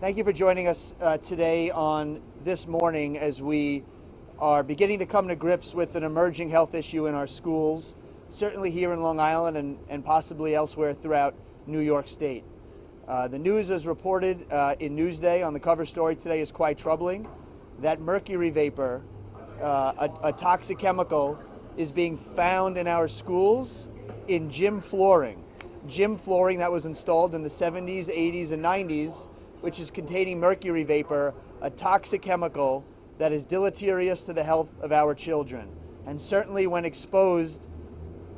Thank you for joining us today on this morning as we are beginning to come to grips with an emerging health issue in our schools, certainly here in Long Island and possibly elsewhere throughout New York State. The news as reported in Newsday on the cover story today is quite troubling. That mercury vapor, a toxic chemical, is being found in our schools in gym flooring. Gym flooring that was installed in the 70s, 80s, and 90s, which is containing mercury vapor, a toxic chemical that is deleterious to the health of our children. And certainly when exposed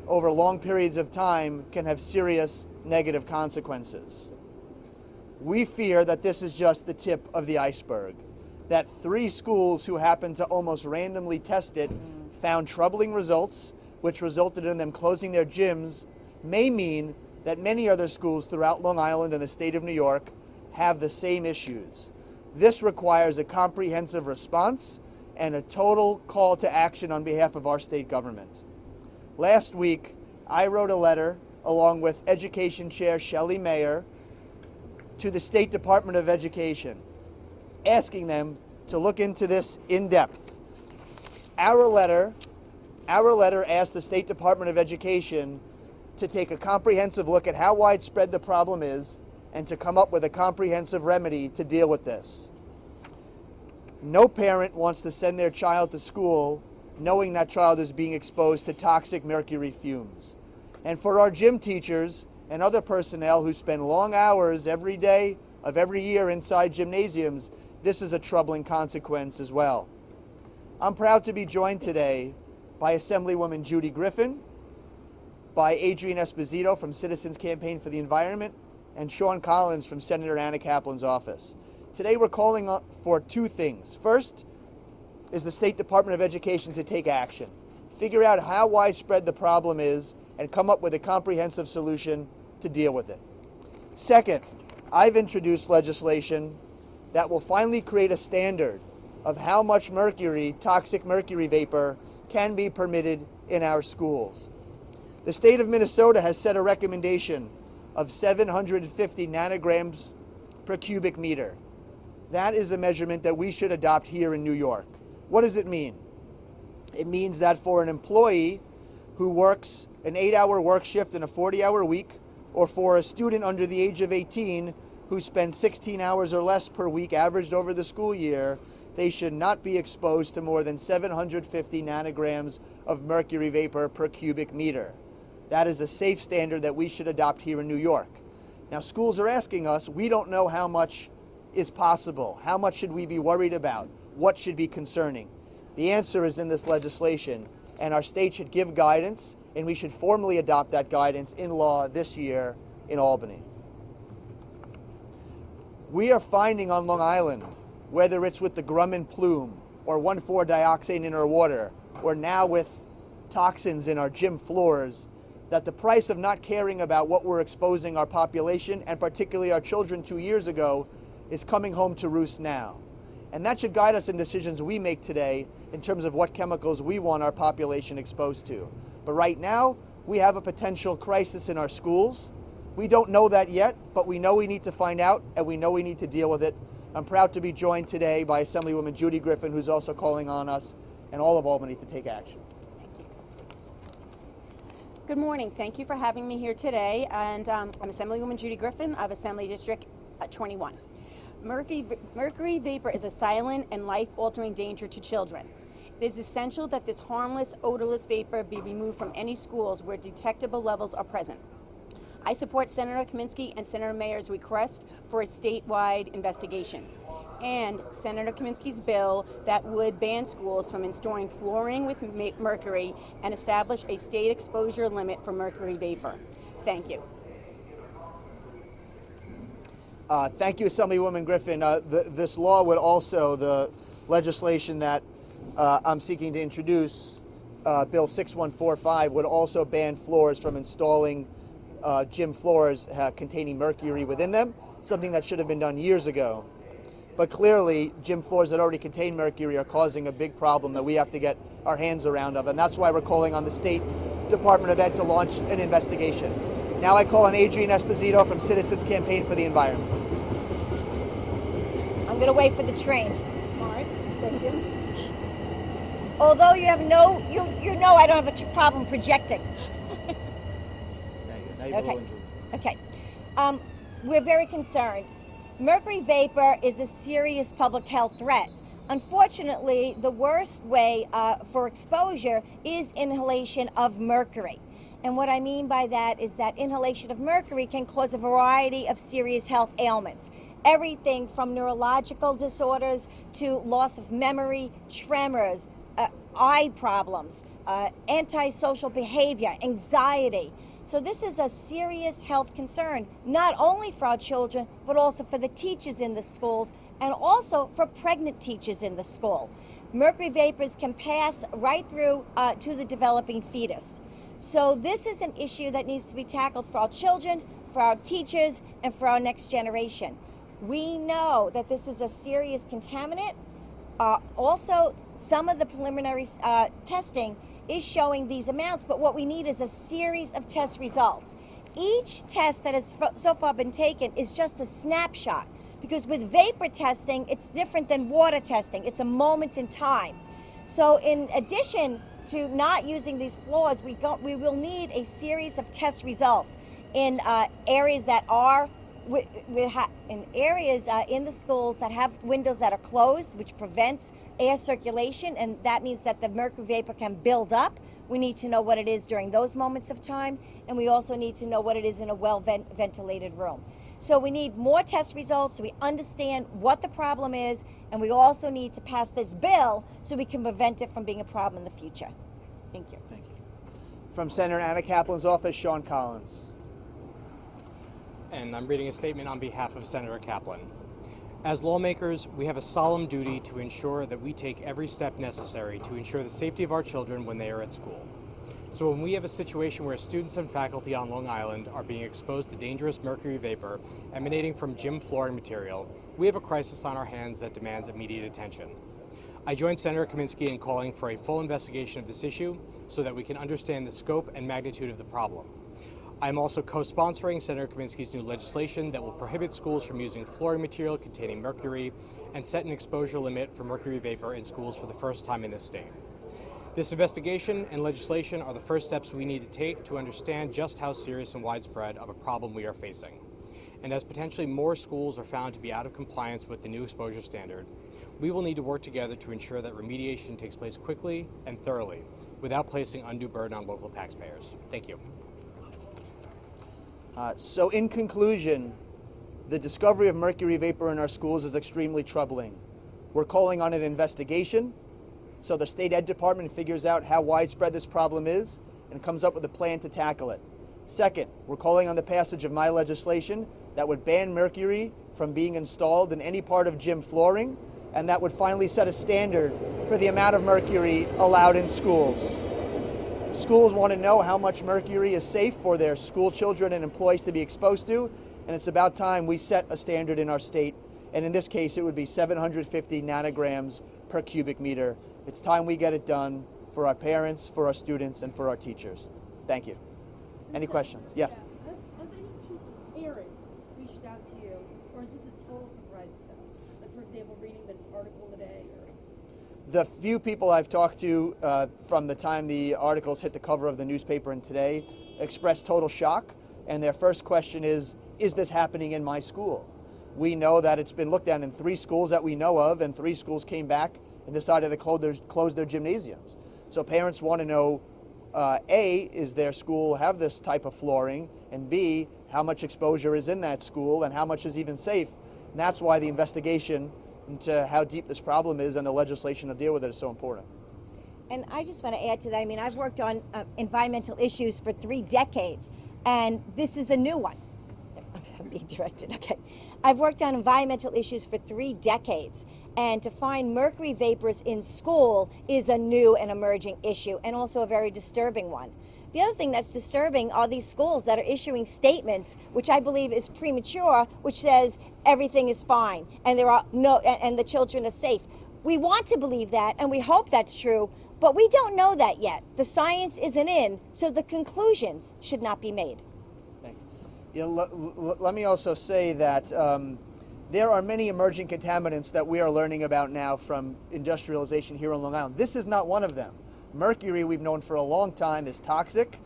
over long periods of time can have serious negative consequences. We fear that this is just the tip of the iceberg, that 3 schools who happened to almost randomly test it found troubling results, which resulted in them closing their gyms, may mean that many other schools throughout Long Island and the state of New York have the same issues. This requires a comprehensive response and a total call to action on behalf of our state government. Last week, I wrote a letter along with Education Chair Shelley Mayer to the State Department of Education, asking them to look into this in depth. Our letter asked the State Department of Education to take a comprehensive look at how widespread the problem is and to come up with a comprehensive remedy to deal with this. No parent wants to send their child to school knowing that child is being exposed to toxic mercury fumes. And for our gym teachers and other personnel who spend long hours every day of every year inside gymnasiums, this is a troubling consequence as well. I'm proud to be joined today by Assemblywoman Judy Griffin, by Adrienne Esposito from Citizens Campaign for the Environment, and Sean Collins from Senator Anna Kaplan's office. Today we're calling for 2 things. First is the State Department of Education to take action, figure out how widespread the problem is, and come up with a comprehensive solution to deal with it. Second, I've introduced legislation that will finally create a standard of how much mercury, toxic mercury vapor, can be permitted in our schools. The state of Minnesota has set a recommendation of 750 nanograms per cubic meter. That is a measurement that we should adopt here in New York. What does it mean? It means that for an employee who works an 8-hour work shift in a 40-hour week, or for a student under the age of 18 who spends 16 hours or less per week averaged over the school year, they should not be exposed to more than 750 nanograms of mercury vapor per cubic meter. That is a safe standard that we should adopt here in New York. Now, schools are asking us, we don't know how much is possible. How much should we be worried about? What should be concerning? The answer is in this legislation, and our state should give guidance, and we should formally adopt that guidance in law this year in Albany. We are finding on Long Island, whether it's with the Grumman plume or 1,4-dioxane in our water, or now with toxins in our gym floors, that the price of not caring about what we're exposing our population, and particularly our children 2 years ago, is coming home to roost now. And that should guide us in decisions we make today in terms of what chemicals we want our population exposed to. But right now, we have a potential crisis in our schools. We don't know that yet, but we know we need to find out, and we know we need to deal with it. I'm proud to be joined today by Assemblywoman Judy Griffin, who's also calling on us and all of Albany to take action. Good morning. Thank you for having me here today. And I'm Assemblywoman Judy Griffin of Assembly District 21. Mercury vapor is a silent and life-altering danger to children. It is essential that this harmless, odorless vapor be removed from any schools where detectable levels are present. I support Senator Kaminsky and Senator Mayer's request for a statewide investigation, and Senator Kaminsky's bill that would ban schools from installing flooring with mercury and establish a state exposure limit for mercury vapor. Thank you. Thank you, Assemblywoman Griffin. This law would also, the legislation that I'm seeking to introduce, Bill 6145, would also ban floors from installing gym floors containing mercury within them, something that should have been done years ago. But clearly, gym floors that already contain mercury are causing a big problem that we have to get our hands around of, and that's why we're calling on the State Department of Ed to launch an investigation. Now I call on Adrienne Esposito from Citizens Campaign for the Environment. going to wait for the train. Smart. Thank you. Although you have you know I don't have a problem projecting. Thank you. Now you have a little injury. Okay. We're very concerned. Mercury vapor is a serious public health threat. Unfortunately, the worst way for exposure is inhalation of mercury. And what I mean by that is that inhalation of mercury can cause a variety of serious health ailments. Everything from neurological disorders to loss of memory, tremors, eye problems, antisocial behavior, anxiety. So this is a serious health concern, not only for our children, but also for the teachers in the schools and also for pregnant teachers in the school. Mercury vapors can pass right through to the developing fetus. So this is an issue that needs to be tackled for our children, for our teachers, and for our next generation. We know that this is a serious contaminant. Also, some of the preliminary testing is showing these amounts, but what we need is a series of test results. Each test that has so far been taken is just a snapshot, because with vapor testing, it's different than water testing. It's a moment in time. So in addition to not using these floors, we will need a series of test results in areas that are in areas in the schools that have windows that are closed, which prevents air circulation, and that means that the mercury vapor can build up. We need to know what it is during those moments of time, and we also need to know what it is in a well-ventilated room. So we need more test results so we understand what the problem is, and we also need to pass this bill so we can prevent it from being a problem in the future. Thank you. Thank you. From Senator Anna Kaplan's office, Sean Collins. And I'm reading a statement on behalf of Senator Kaplan. As lawmakers, we have a solemn duty to ensure that we take every step necessary to ensure the safety of our children when they are at school. So when we have a situation where students and faculty on Long Island are being exposed to dangerous mercury vapor emanating from gym flooring material, we have a crisis on our hands that demands immediate attention. I joined Senator Kaminsky in calling for a full investigation of this issue so that we can understand the scope and magnitude of the problem. I'm also co-sponsoring Senator Kaminsky's new legislation that will prohibit schools from using flooring material containing mercury and set an exposure limit for mercury vapor in schools for the first time in this state. This investigation and legislation are the first steps we need to take to understand just how serious and widespread of a problem we are facing. And as potentially more schools are found to be out of compliance with the new exposure standard, we will need to work together to ensure that remediation takes place quickly and thoroughly without placing undue burden on local taxpayers. Thank you. So in conclusion, the discovery of mercury vapor in our schools is extremely troubling. We're calling on an investigation so the state ed department figures out how widespread this problem is and comes up with a plan to tackle it. Second, we're calling on the passage of my legislation that would ban mercury from being installed in any part of gym flooring, and that would finally set a standard for the amount of mercury allowed in schools. Schools want to know how much mercury is safe for their school children and employees to be exposed to, and it's about time we set a standard in our state, and in this case it would be 750 nanograms per cubic meter. It's time we get it done for our parents, for our students, and for our teachers. Thank you. Any questions? Yes? Yeah. Have any parents reached out to you, or is this a total surprise to them? Like, for example, reading the article today? The few people I've talked to from the time the articles hit the cover of the newspaper and today expressed total shock, and their first question is this happening in my school? We know that it's been looked at in 3 schools that we know of, and 3 schools came back and decided to close their gymnasiums. So parents want to know, A, is their school have this type of flooring, and B, how much exposure is in that school and how much is even safe. And that's why the investigation into how deep this problem is and the legislation to deal with it is so important. And I just want to add to that. I mean, I've worked on environmental issues for 3 decades, and this is a new one. I'm being directed, okay. I've worked on environmental issues for 3 decades, and to find mercury vapors in school is a new and emerging issue, and also a very disturbing one. The other thing that's disturbing are these schools that are issuing statements, which I believe is premature, which says everything is fine and and the children are safe. We want to believe that, and we hope that's true, but we don't know that yet. The science isn't in, so the conclusions should not be made. Thank you. Let me also say that There are many emerging contaminants that we are learning about now from industrialization here on Long Island. This is not one of them. Mercury, we've known for a long time, is toxic.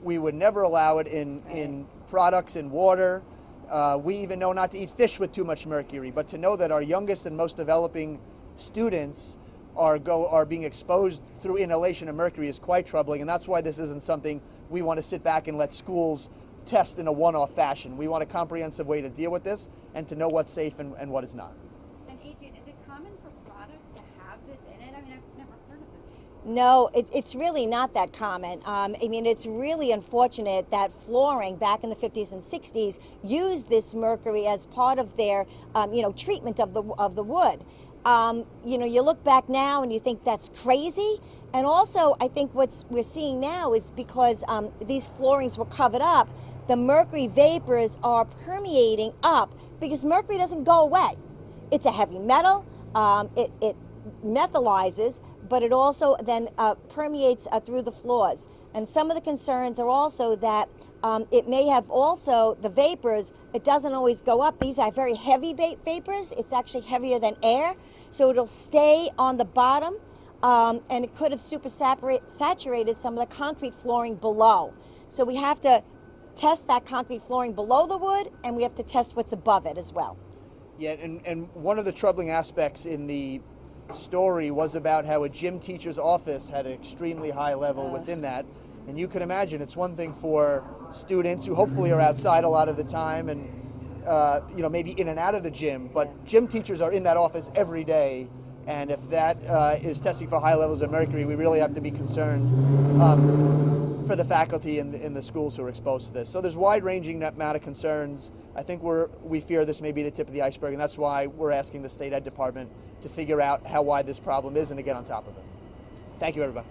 We would never allow it in products in water. We even know not to eat fish with too much mercury, but to know that our youngest and most developing students are being exposed through inhalation of mercury is quite troubling, and that's why this isn't something we want to sit back and let schools test in a one-off fashion. We want a comprehensive way to deal with this and to know what's safe and what is not. And Adrian, is it common for products to have this in it? I mean, I've never heard of this. No, it's really not that common. I mean, it's really unfortunate that flooring back in the 50s and 60s used this mercury as part of their, treatment of the wood. You look back now and you think that's crazy. And also, I think what we're seeing now is because these floorings were covered up, the mercury vapors are permeating up because mercury doesn't go away. It's a heavy metal. It methylizes, but it also then permeates through the floors. And some of the concerns are also that it may have also the vapors, it doesn't always go up. These are very heavy vapors. It's actually heavier than air. So it'll stay on the bottom, and it could have super saturated some of the concrete flooring below. So we have to test that concrete flooring below the wood, and we have to test what's above it as well. Yeah, and one of the troubling aspects in the story was about how a gym teacher's office had an extremely high level within that. And you can imagine it's one thing for students who hopefully are outside a lot of the time and maybe in and out of the gym, but gym teachers are in that office every day. And if that is testing for high levels of mercury, we really have to be concerned for the faculty in the schools who are exposed to this. So there's wide-ranging amount of concerns. I think we fear this may be the tip of the iceberg, and that's why we're asking the state ed department to figure out how wide this problem is and to get on top of it. Thank you, everybody.